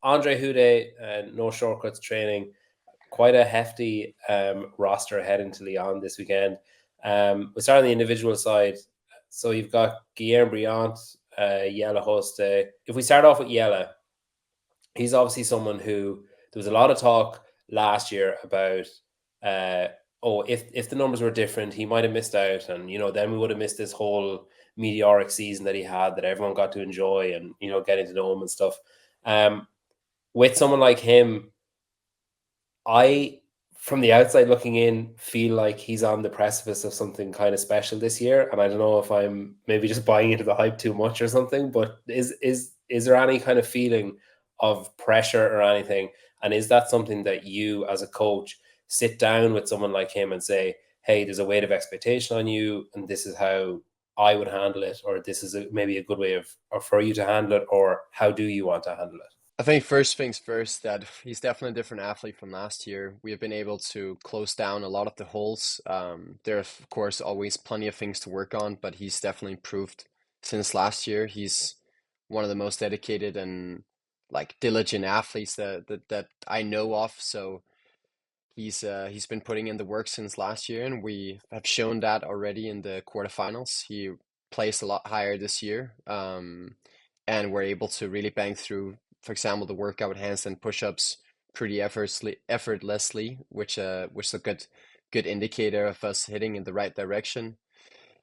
Andre Houdet and No Shortcuts training, quite a hefty roster heading to Lyon this weekend. We start on the individual side. So you've got Guillaume Briant, Jelle Hoste. If we start off with Jelle, he's obviously someone who there was a lot of talk last year about if the numbers were different, he might have missed out, and then we would have missed this whole meteoric season that he had that everyone got to enjoy and getting to know him and stuff. With someone like him, I, from the outside looking in, feel like he's on the precipice of something kind of special this year. And I don't know if I'm maybe just buying into the hype too much or something, but is there any kind of feeling of pressure or anything? And is that something that you as a coach sit down with someone like him and say, hey, there's a weight of expectation on you, and this is how I would handle it, or this is maybe a good way of or for you to handle it, or how do you want to handle it? I think first things first, that he's definitely a different athlete from last year. We have been able to close down a lot of the holes. There are, of course, always plenty of things to work on, but he's definitely improved since last year. He's one of the most dedicated and like diligent athletes that I know of. So he's been putting in the work since last year, and we have shown that already in the quarterfinals. He placed a lot higher this year, and we're able to really bang through, for example, the workout with handstand push-ups pretty effortlessly, which is a good indicator of us hitting in the right direction.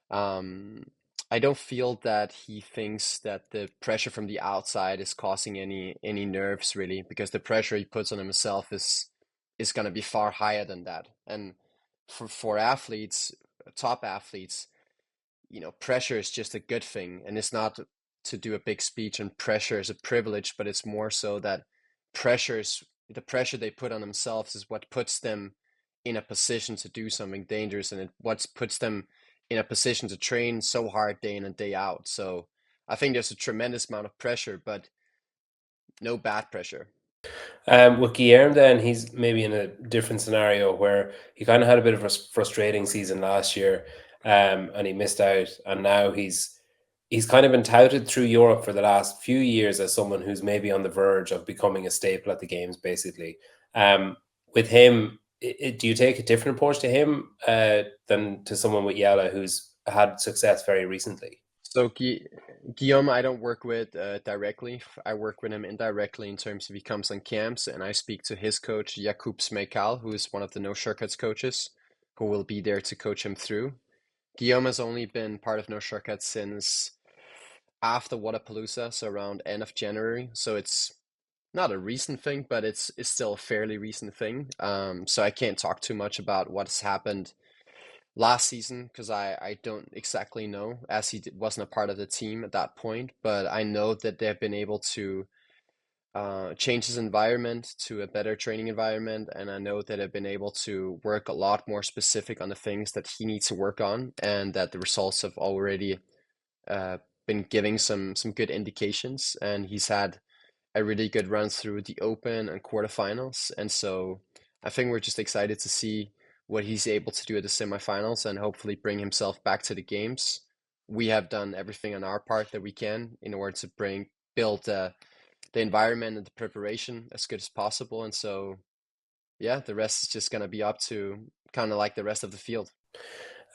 Um, I don't feel that he thinks that the pressure from the outside is causing any nerves really, because the pressure he puts on himself is going to be far higher than that. And for athletes, top athletes, pressure is just a good thing, and it's not to do a big speech and pressure is a privilege, but it's more so that the pressure they put on themselves is what puts them in a position to do something dangerous, and it what puts them in a position to train so hard day in and day out. So I think there's a tremendous amount of pressure, but no bad pressure. With Guillermo, then he's maybe in a different scenario where he kind of had a bit of a frustrating season last year, and he missed out, and now he's kind of been touted through Europe for the last few years as someone who's maybe on the verge of becoming a staple at the games, basically. With him, do you take a different approach to him than to someone with Yala who's had success very recently? So Guillaume, I don't work with directly. I work with him indirectly in terms of he comes on camps, and I speak to his coach Jakub Smekal, who is one of the No Shortcuts coaches, who will be there to coach him through. Guillaume has only been part of No Shortcuts since after Wadapalooza, so around end of January. So it's not a recent thing, but it's still a fairly recent thing. So I can't talk too much about what's happened last season because I don't exactly know, as wasn't a part of the team at that point. But I know that they've been able to change his environment to a better training environment, and I know that they've been able to work a lot more specific on the things that he needs to work on, and that the results have already uh, been giving some good indications. And he's had a really good run through the Open and quarterfinals. And so I think we're just excited to see what he's able to do at the semifinals and hopefully bring himself back to the games. We have done everything on our part that we can in order to build the environment and the preparation as good as possible. And so, yeah, the rest is just going to be up to kind of like the rest of the field.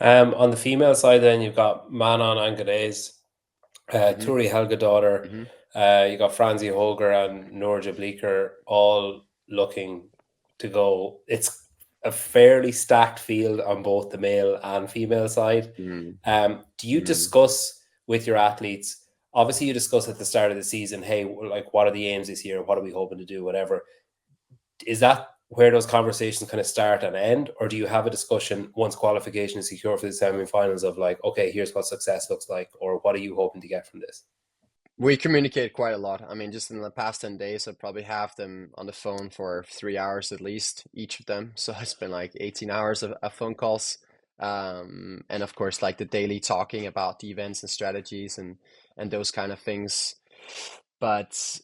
On the female side, then you've got Manon Angeles, Hmm. Turi Helga daughter, Hmm. you got Franzi Holger and Norja Bleeker all looking to go. It's a fairly stacked field on both the male and female side. Hmm. Do you Hmm. discuss with your athletes? Obviously, you discuss at the start of the season, hey, like, what are the aims this year? What are we hoping to do? Whatever. Is that where those conversations kind of start and end, or do you have a discussion once qualification is secure for the semi-finals of like, okay, here's what success looks like, or what are you hoping to get from this? We communicate quite a lot. I mean, just in the past 10 days, I probably have them on the phone for 3 hours at least, each of them. So it's been like 18 hours of phone calls. And of course, like the daily talking about the events and strategies and those kind of things. But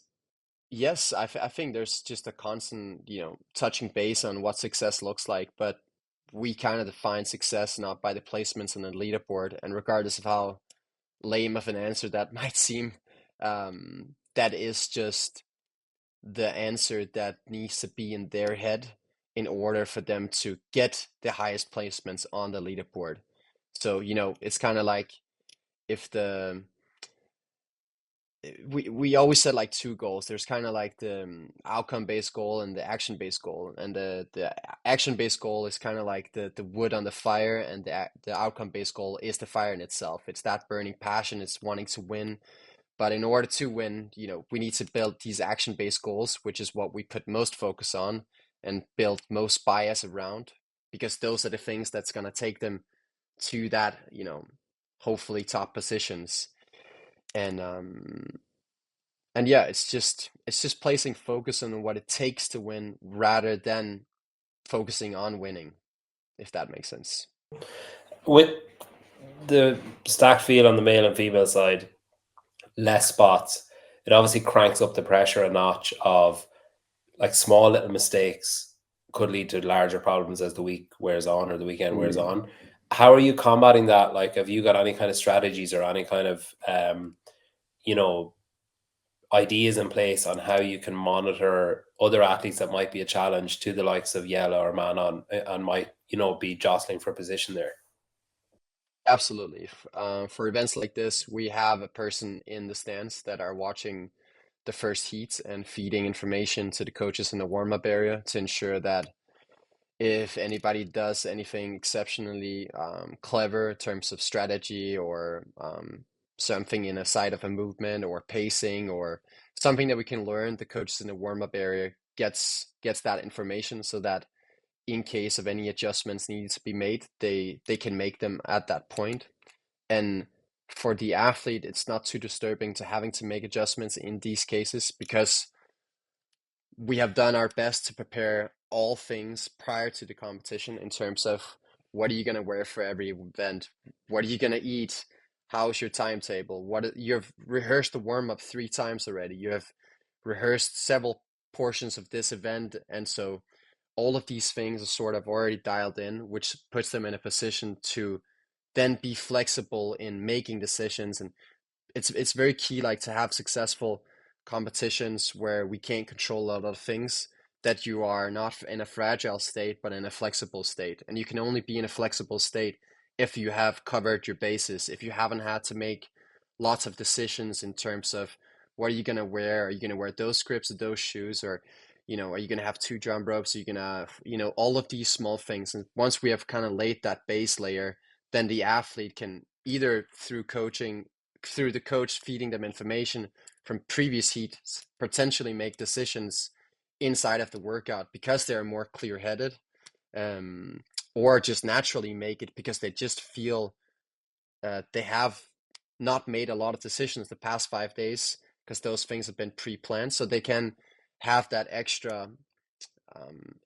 yes, I think there's just a constant, touching base on what success looks like. But we kind of define success not by the placements on the leaderboard. And regardless of how lame of an answer that might seem, that is just the answer that needs to be in their head in order for them to get the highest placements on the leaderboard. So, it's kind of like if the we always set like two goals. There's kind of like the outcome based goal and the action based goal. And the action based goal is kind of like the wood on the fire, and the outcome based goal is the fire in itself. It's that burning passion. It's wanting to win. But in order to win, we need to build these action based goals, which is what we put most focus on and build most bias around, because those are the things that's gonna take them to that, hopefully top positions. And yeah, it's just placing focus on what it takes to win rather than focusing on winning, if that makes sense. With the stacked field on the male and female side, less spots, it obviously cranks up the pressure a notch of like small little mistakes could lead to larger problems as the week wears on or the weekend wears Mm. on. How are you combating that? Like, have you got any kind of strategies or any kind of, you know, ideas in place on how you can monitor other athletes that might be a challenge to the likes of Yella or Manon and might, be jostling for position there? Absolutely. For events like this, we have a person in the stands that are watching the first heats and feeding information to the coaches in the warm-up area to ensure that if anybody does anything exceptionally clever in terms of strategy, or something in a side of a movement or pacing or something that we can learn, the coaches in the warm-up area gets that information, so that in case of any adjustments needed to be made, they can make them at that point. And for the athlete, it's not too disturbing to having to make adjustments in these cases, because we have done our best to prepare all things prior to the competition in terms of what are you going to wear for every event, what are you going to eat, how's your timetable, you've rehearsed the warm-up 3 times already, you have rehearsed several portions of this event, and so all of these things are sort of already dialed in, which puts them in a position to then be flexible in making decisions. And it's very key, like, to have successful competitions where we can't control a lot of things, that you are not in a fragile state but in a flexible state, and you can only be in a flexible state if you have covered your bases, if you haven't had to make lots of decisions in terms of what are you going to wear, are you going to wear those grips or those shoes, or are you going to have two jump ropes, are you going to all of these small things. And once we have kind of laid that base layer, then the athlete can either through coaching, through the coach feeding them information from previous heats, potentially make decisions inside of the workout because they're more clear-headed, um, or just naturally make it because they just feel they have not made a lot of decisions the past 5 days, because those things have been pre-planned, so they can have that extra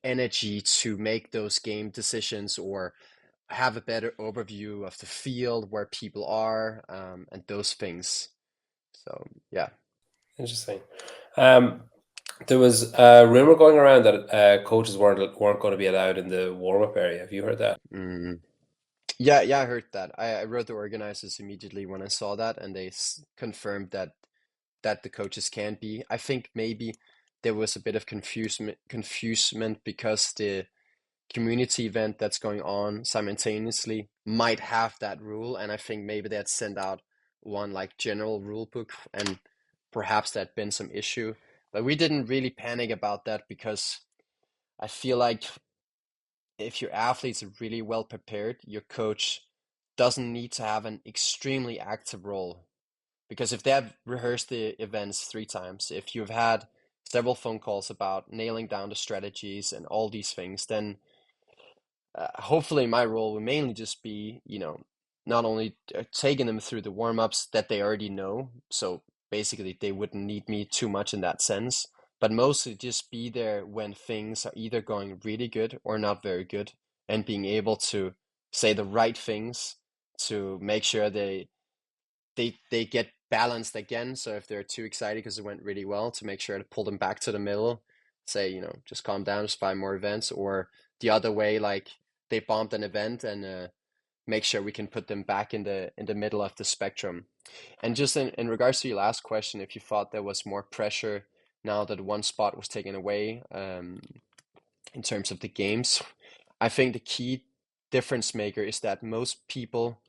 energy to make those game decisions, or have a better overview of the field, where people are, and those things. So yeah. Interesting. Um, there was a rumor going around that coaches weren't going to be allowed in the warm up area. Have you heard that? Mm. Yeah, yeah, I heard that. I wrote the organizers immediately when I saw that, and they confirmed that the coaches can be. I think maybe there was a bit of confusement because the community event that's going on simultaneously might have that rule, and I think maybe they had sent out one like general rule book, and perhaps that had been some issue. But we didn't really panic about that, because I feel like if your athletes are really well prepared, your coach doesn't need to have an extremely active role. Because if they have rehearsed the events 3 times, if you've had several phone calls about nailing down the strategies and all these things, then hopefully my role will mainly just be, not only taking them through the warm-ups that they already know, so basically they wouldn't need me too much in that sense, but mostly just be there when things are either going really good or not very good, and being able to say the right things to make sure they get balanced again. So if they're too excited because it went really well, to make sure to pull them back to the middle, say, just calm down, just 5 more events, or the other way, like they bombed an event, and make sure we can put them back in the middle of the spectrum. And just in regards to your last question, if you thought there was more pressure now that one spot was taken away in terms of the games. I think the key difference maker is that most people,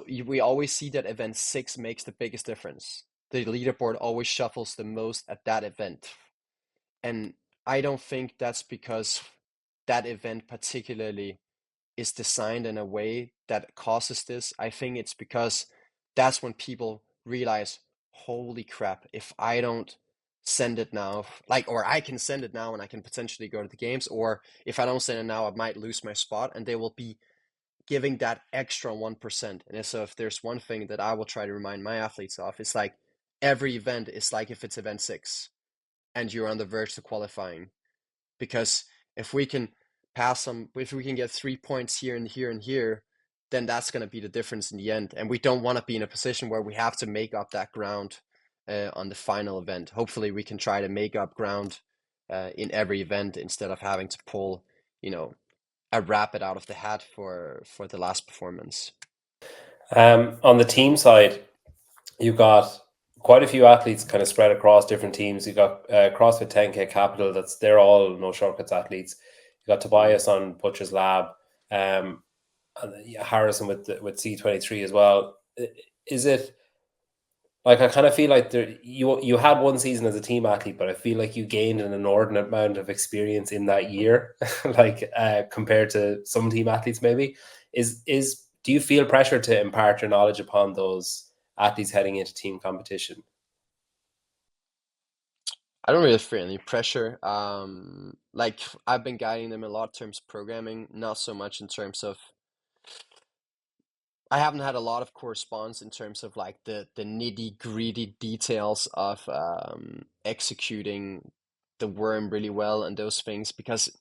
we always see that event 6 makes the biggest difference. The leaderboard always shuffles the most at that event. And I don't think that's because that event particularly is designed in a way that causes this. I think it's because that's when people realize, holy crap, if I don't send it now, like, or I can send it now and I can potentially go to the games, or if I don't send it now, I might lose my spot, and they will be giving that extra 1%. And so if there's one thing that I will try to remind my athletes of, it's like every event is like if it's event 6 and you're on the verge to qualifying. Because if we can if we can get 3 points here and here and here, then that's going to be the difference in the end. And we don't want to be in a position where we have to make up that ground on the final event. Hopefully we can try to make up ground in every event instead of having to pull, a rabbit out of the hat for the last performance. On the team side, you've got quite a few athletes kind of spread across different teams. You've got CrossFit 10K Capital, they're all NoShortcuts athletes. You've got Tobias on Butcher's Lab, and Harrison with C23 as well. Is it like, I kind of feel like you had one season as a team athlete, but I feel like you gained an inordinate amount of experience in that year, like compared to some team athletes maybe. Do you feel pressure to impart your knowledge upon those athletes heading into team competition? I don't really feel any pressure. Like I've been guiding them a lot in terms of programming, not so much in terms of I haven't had a lot of correspondence in terms of like the nitty gritty details of executing the worm really well and those things, because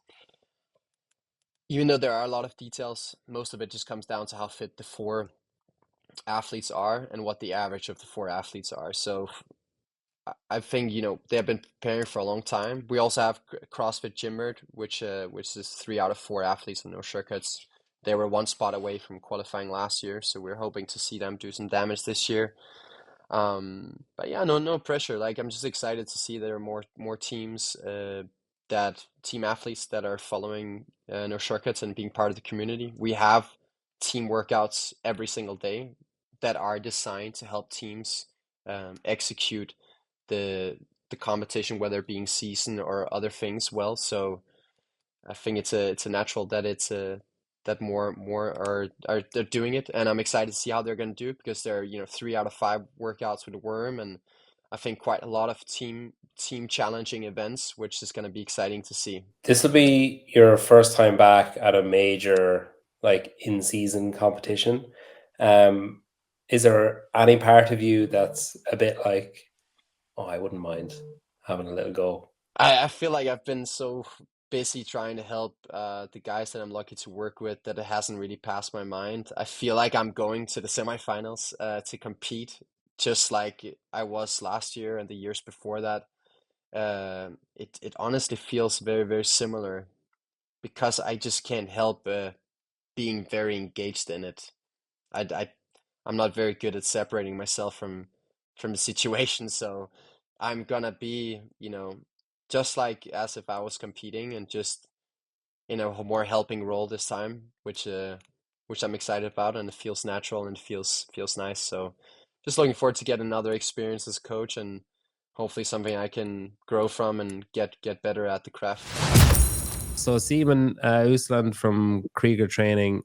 even though there are a lot of details, most of it just comes down to how fit the 4 athletes are and what the average of the 4 athletes are. So I think they have been preparing for a long time. We also have CrossFit Gymmerd, which is 3 out of 4 athletes on NoShortcuts. They were 1 spot away from qualifying last year, so we're hoping to see them do some damage this year. But yeah, no pressure. Like I'm just excited to see there are more teams, that team athletes that are following NoShortcuts and being part of the community. We have team workouts every single day that are designed to help teams execute the competition, whether it being season or other things well. So I think it's a natural that that more are they're doing it, and I'm excited to see how they're going to do it, because they're 3 out of 5 workouts with a worm, and I think quite a lot of team challenging events, which is going to be exciting to see. This will be your first time back at a major, like, in-season competition. Is there any part of you that's a bit like, oh, I wouldn't mind having a little go? I feel like I've been so busy trying to help the guys that I'm lucky to work with that it hasn't really passed my mind. I feel like I'm going to the semifinals to compete, just like I was last year and the years before that. It honestly feels very, very similar, because I just can't help being very engaged in it. I, I I'm not very good at separating myself from the situation, so I'm gonna be, just like as if I was competing, and just in a more helping role this time, which I'm excited about, and it feels natural and feels nice. So just looking forward to get another experience as a coach, and hopefully something I can grow from and get better at the craft. So Simen, Aaslund from Kriger Training,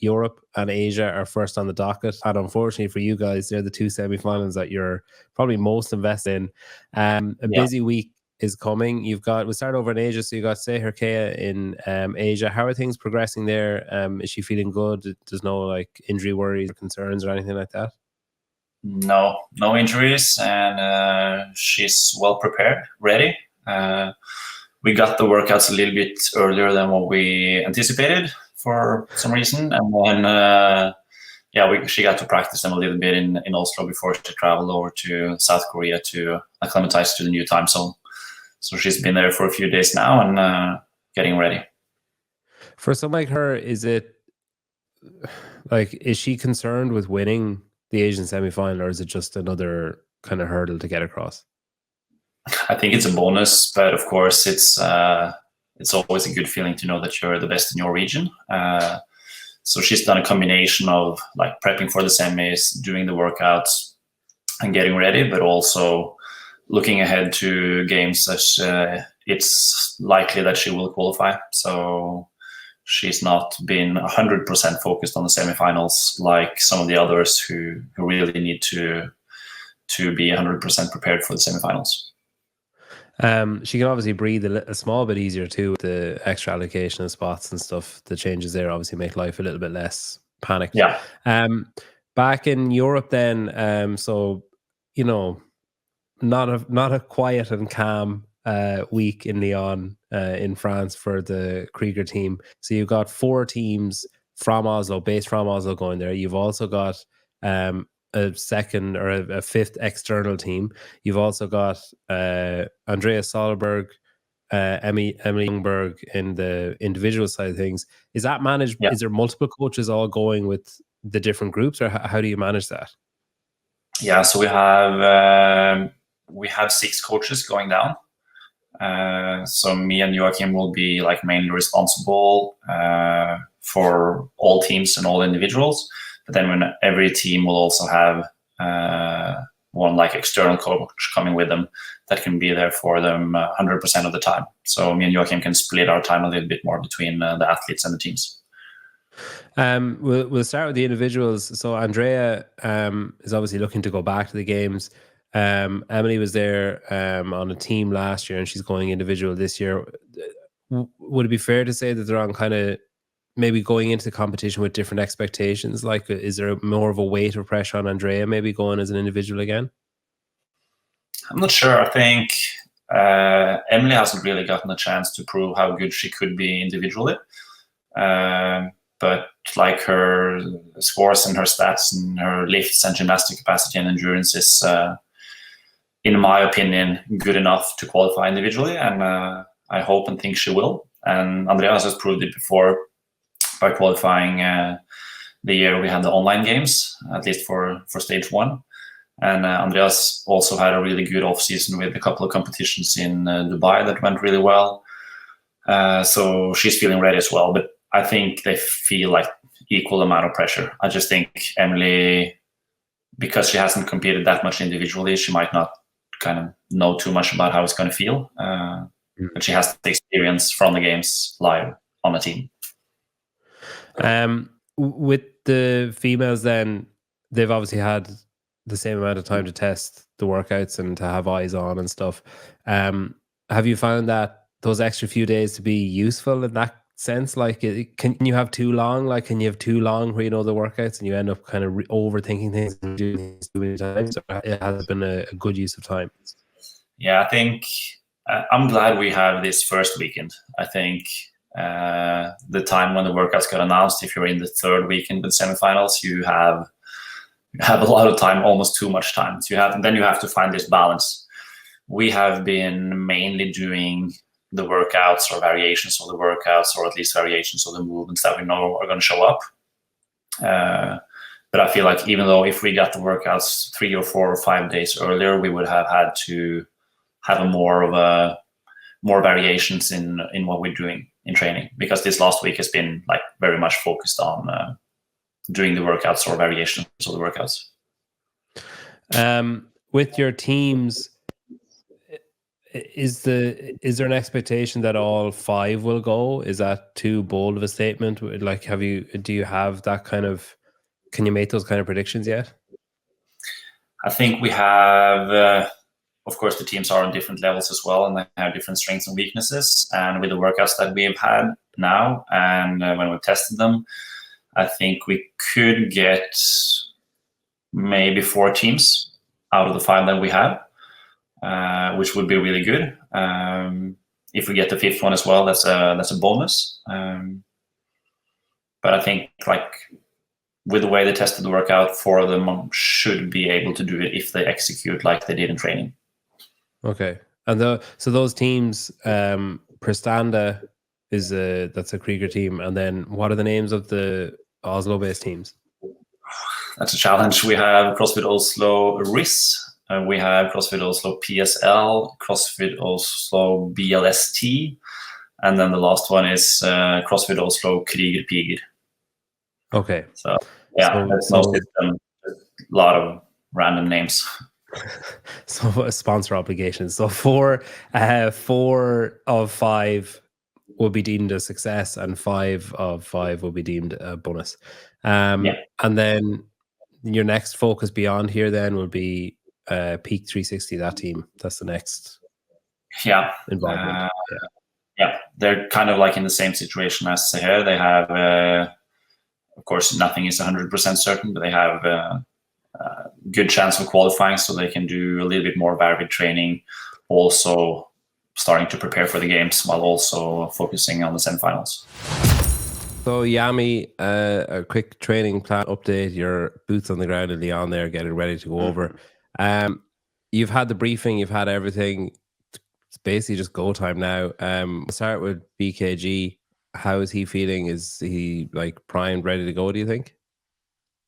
Europe and Asia are first on the docket. And unfortunately for you guys, they're the 2 semifinals that you're probably most invested in. A Yeah. busy week is coming. We'll start over in Asia. So you got Seher Kea in Asia. How are things progressing there? Is she feeling good? There's no like injury worries or concerns or anything like that? No injuries, and she's well prepared, ready. We got the workouts a little bit earlier than what we anticipated for some reason, and then she got to practice them a little bit in Oslo before she traveled over to South Korea to acclimatize to the new time zone. So she's been there for a few days now and getting ready. For someone like her, is she concerned with winning the Asian semifinal, or is it just another kind of hurdle to get across? I think it's a bonus, but of course it's always a good feeling to know that you're the best in your region. So she's done a combination of like prepping for the semis, doing the workouts, and getting ready, but also looking ahead to games as it's likely that she will qualify. So she's not been 100% focused on the semifinals like some of the others who really need to be 100% prepared for the semifinals. She can obviously breathe a small bit easier too with the extra allocation of spots and stuff. The changes there obviously make life a little bit less panicked. Yeah. Back in Europe then, so you know, not a quiet and calm week in Lyon in France for the Kriger team. So you've got 4 teams from Oslo, based from Oslo, going there. You've also got a second or a fifth external team. You've also got Andreas Solberg, Emily Youngberg in the individual side of things. Is that managed? Yeah. Is there multiple coaches all going with the different groups, or how do you manage that? Yeah, so we have 6 coaches going down. So me and Joachim will be like mainly responsible for all teams and all individuals. But then when every team will also have one like external coach coming with them that can be there for them 100% of the time. So me and Joachim can split our time a little bit more between the athletes and the teams. We'll start with the individuals. So Andrea is obviously looking to go back to the games. Emily was there on a team last year, and she's going individual this year. Would it be fair to say that they're on kind of maybe going into the competition with different expectations? Like, is there more of a weight or pressure on Andrea maybe going as an individual again? I'm not sure. I think Emily hasn't really gotten a chance to prove how good she could be individually. But like her scores and her stats and her lifts and gymnastic capacity and endurance is, in my opinion, good enough to qualify individually. And I hope and think she will. And Andreas has proved it before by qualifying the year we had the online games, at least for stage 1. And Andreas also had a really good off-season with a couple of competitions in Dubai that went really well. So she's feeling ready as well. But I think they feel like equal amount of pressure. I just think Emily, because she hasn't competed that much individually, she might not kind of know too much about how it's going to feel. But she has the experience from the games live on a team. With the females then, they've obviously had the same amount of time to test the workouts and to have eyes on and stuff. Have you found that those extra few days to be useful in that sense? Like, can you have too long? Like, can you have too long where you know the workouts and you end up kind of overthinking things and doing things too many times? Or it has been a good use of time? Yeah, I think I'm glad we have this first weekend. I think the time when the workouts got announced, if you're in the 3rd weekend with semifinals, you have a lot of time, almost too much time. So then you have to find this balance. We have been mainly doing the workouts or variations of the workouts, or at least variations of the movements that we know are going to show up. But I feel like even though if we got the workouts 3 or 4 or 5 days earlier, we would have had to have more variations in what we're doing in training, because this last week has been like very much focused on doing the workouts or variations of the workouts. With your teams, is there an expectation that all 5 will go? Is that too bold of a statement? Like, do you have that kind of, can you make those kind of predictions yet? I think we have, of course, the teams are on different levels as well, and they have different strengths and weaknesses. And with the workouts that we've had now, and when we tested them, I think we could get maybe 4 teams out of the 5 that we have, which would be really good. If we get the 5th one as well, that's a bonus. But I think like with the way they tested the workout, 4 of them should be able to do it if they execute like they did in training. Okay, and so those teams, Prestanda that's a Kriger team, and then what are the names of the Oslo-based teams? That's a challenge. We have CrossFit Oslo RIS, We have CrossFit Oslo PSL, CrossFit Oslo BLST, and then the last one is CrossFit Oslo Kriger. Okay. So yeah, that's no system. Just a lot of random names. So sponsor obligations. So four of five will be deemed a success, and 5 of 5 will be deemed a bonus. And then your next focus beyond here then will be Peak 360. That team. That's the next. Involvement. Yeah, they're kind of like in the same situation as Seher. They have, of course, nothing is 100% certain, but they have a good chance of qualifying, so they can do a little bit more varied training, also starting to prepare for the games while also focusing on the semifinals. So Jami, a quick training plan update. Your boots on the ground in Lyon there, getting ready to go over. You've had the briefing, you've had everything. It's basically just go time now. We'll start with BKG. How is he feeling? Is he like primed, ready to go, do you think?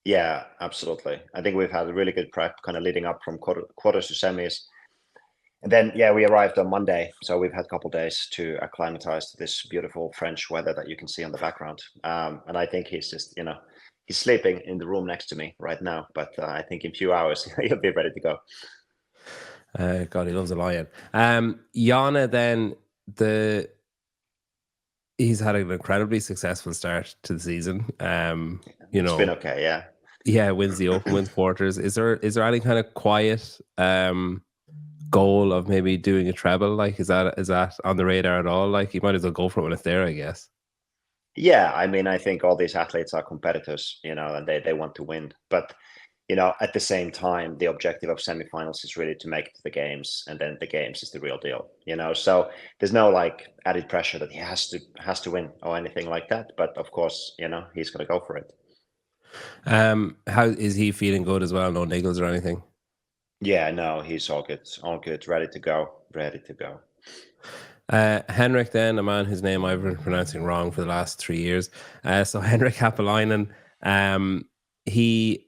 Yeah, absolutely. I think we've had a really good prep kind of leading up from quarters to semis. And then, we arrived on Monday. So we've had a couple of days to acclimatize to this beautiful French weather that you can see on the background. And I think he's just, he's sleeping in the room next to me right now. But I think in a few hours, he'll be ready to go. God, he loves a lion. Yana, then, he's had an incredibly successful start to the season. It's been okay, yeah. Yeah, wins the Open, wins quarters. Is there any kind of quiet goal of maybe doing a treble? Like, is that on the radar at all? Like, you might as well go for it when it's there, I guess. Yeah, I mean, I think all these athletes are competitors, and they want to win. But at the same time, the objective of semifinals is really to make it to the games, and then the games is the real deal. So there's no like added pressure that he has to win or anything like that. But of course, he's gonna go for it. How is he feeling? Good as well? No niggles or anything? Yeah, no, he's all good, ready to go. Henrik, then, a man whose name I've been pronouncing wrong for the last 3 years. So Henrik Haapalainen, he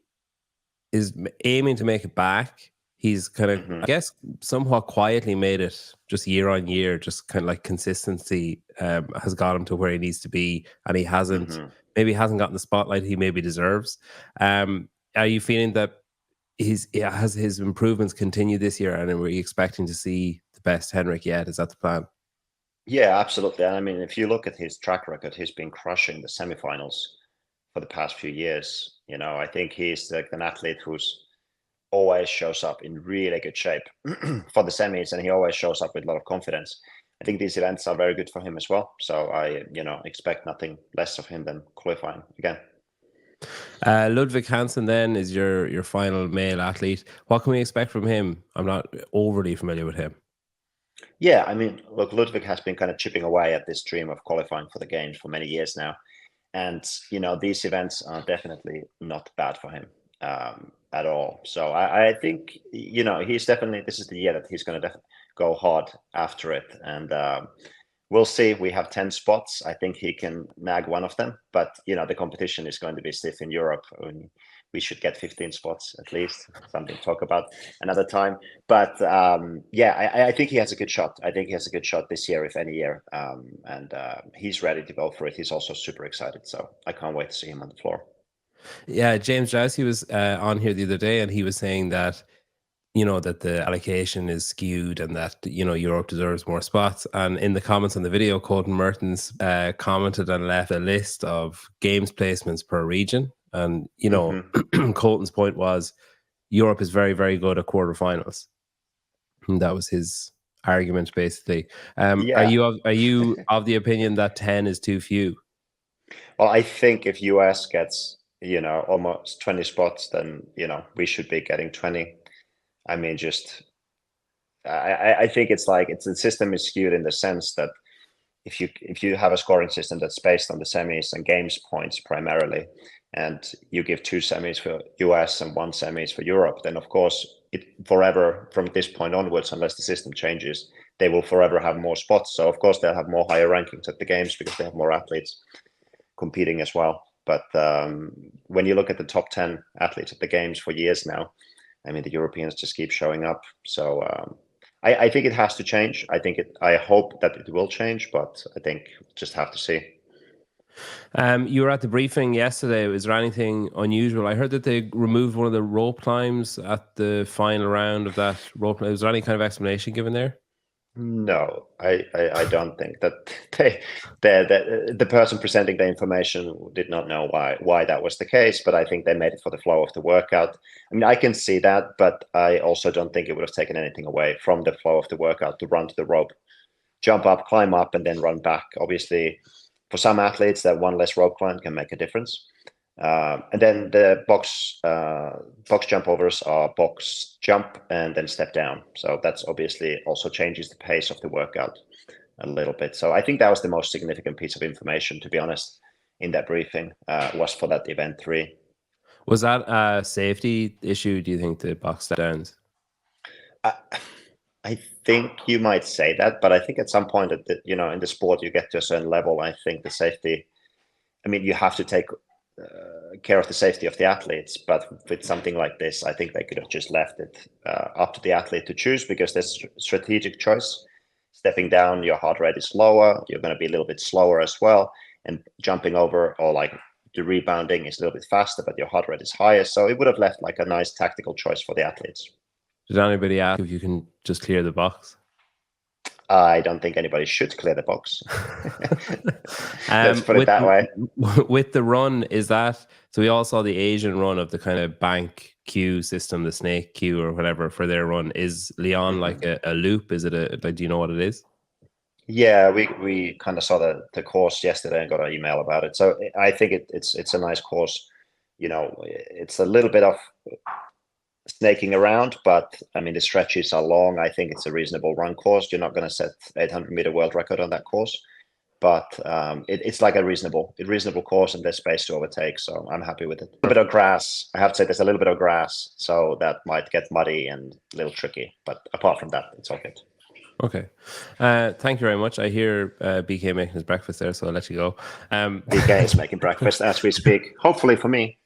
is aiming to make it back. He's kind of, I guess, somewhat quietly made it just year on year, just kind of like consistency has got him to where he needs to be, and he hasn't, maybe hasn't gotten the spotlight he maybe deserves. Are you feeling that has his improvements continued this year, and are you expecting to see the best Henrik yet? Is that the plan? Yeah, absolutely. I mean, if you look at his track record, he's been crushing the semifinals for the past few years. I think he's like an athlete who's always shows up in really good shape for the semis, and he always shows up with a lot of confidence. I think these events are very good for him as well. So I, expect nothing less of him than qualifying again. Ludvig Hansen then is your final male athlete. What can we expect from him? I'm not overly familiar with him. Yeah, I mean, look, Ludvig has been kind of chipping away at this dream of qualifying for the games for many years now. And, these events are definitely not bad for him at all. So I think, he's definitely, this is the year that he's going to go hard after it. And we'll see. We have 10 spots. I think he can nag one of them. But, the competition is going to be stiff in Europe. We should get 15 spots at least. Something to talk about another time. But I think he has a good shot. I think he has a good shot this year, if any year. And he's ready to go for it. He's also super excited. So I can't wait to see him on the floor. Yeah, James Jousey was on here the other day, and he was saying that, that the allocation is skewed and that, Europe deserves more spots. And in the comments on the video, Colton Mertens commented and left a list of games placements per region. And, Colton's point was Europe is very, very good at quarterfinals. And that was his argument, basically. Are you of the opinion that 10 is too few? Well, I think if US gets, almost 20 spots, then, we should be getting 20. I mean, I think it's like the system is skewed in the sense that if you have a scoring system that's based on the semis and games points primarily, and you give 2 semis for US and 1 semis for Europe, then of course it forever from this point onwards, unless the system changes, they will forever have more spots. So of course they'll have more higher rankings at the games because they have more athletes competing as well. But when you look at the top 10 athletes at the games for years now, I mean, the Europeans just keep showing up. So I think it has to change. I hope that it will change, but I think just have to see. You were at the briefing yesterday. Was there anything unusual? I heard that they removed one of the rope climbs at the final round of that rope. Was there any kind of explanation given there? No, I don't think that the person presenting the information did not know why that was the case, but I think they made it for the flow of the workout. I mean, I can see that, but I also don't think it would have taken anything away from the flow of the workout to run to the rope, jump up, climb up, and then run back. Obviously, for some athletes, that one less rope climb can make a difference. And then the box jump overs are box jump and then step down. So that's obviously also changes the pace of the workout a little bit. So I think that was the most significant piece of information, to be honest, in that briefing, was for that event 3. Was that a safety issue, do you think, the box step downs? I think you might say that, but I think at some point that in the sport you get to a certain level. I think the safety, I mean, you have to take care of the safety of the athletes, but with something like this, I think they could have just left it up to the athlete to choose, because there's a strategic choice. Stepping down, your heart rate is lower, you're going to be a little bit slower as well, and jumping over or like the rebounding is a little bit faster, but your heart rate is higher. So it would have left like a nice tactical choice for the athletes. Did anybody ask if you can just clear the box? I don't think anybody should clear the box. Let's put it that way. With the run, is that, so we all saw the Asian run of the kind of bank queue system, the snake queue or whatever for their run. Is Leon like a loop? Is it like, do you know what it is? Yeah, we kind of saw the course yesterday and got an email about it. So I think it's a nice course. It's a little bit of snaking around, but I mean the stretches are long. I think it's a reasonable run course. You're not going to set 800-meter world record on that course, but it's like a reasonable course, and there's space to overtake. So I'm happy with it. A bit of grass. I have to say there's a little bit of grass, so that might get muddy and a little tricky. But apart from that, it's all good. Okay. Thank you very much. I hear BK making his breakfast there, so I'll let you go. BK is making breakfast as we speak. Hopefully for me.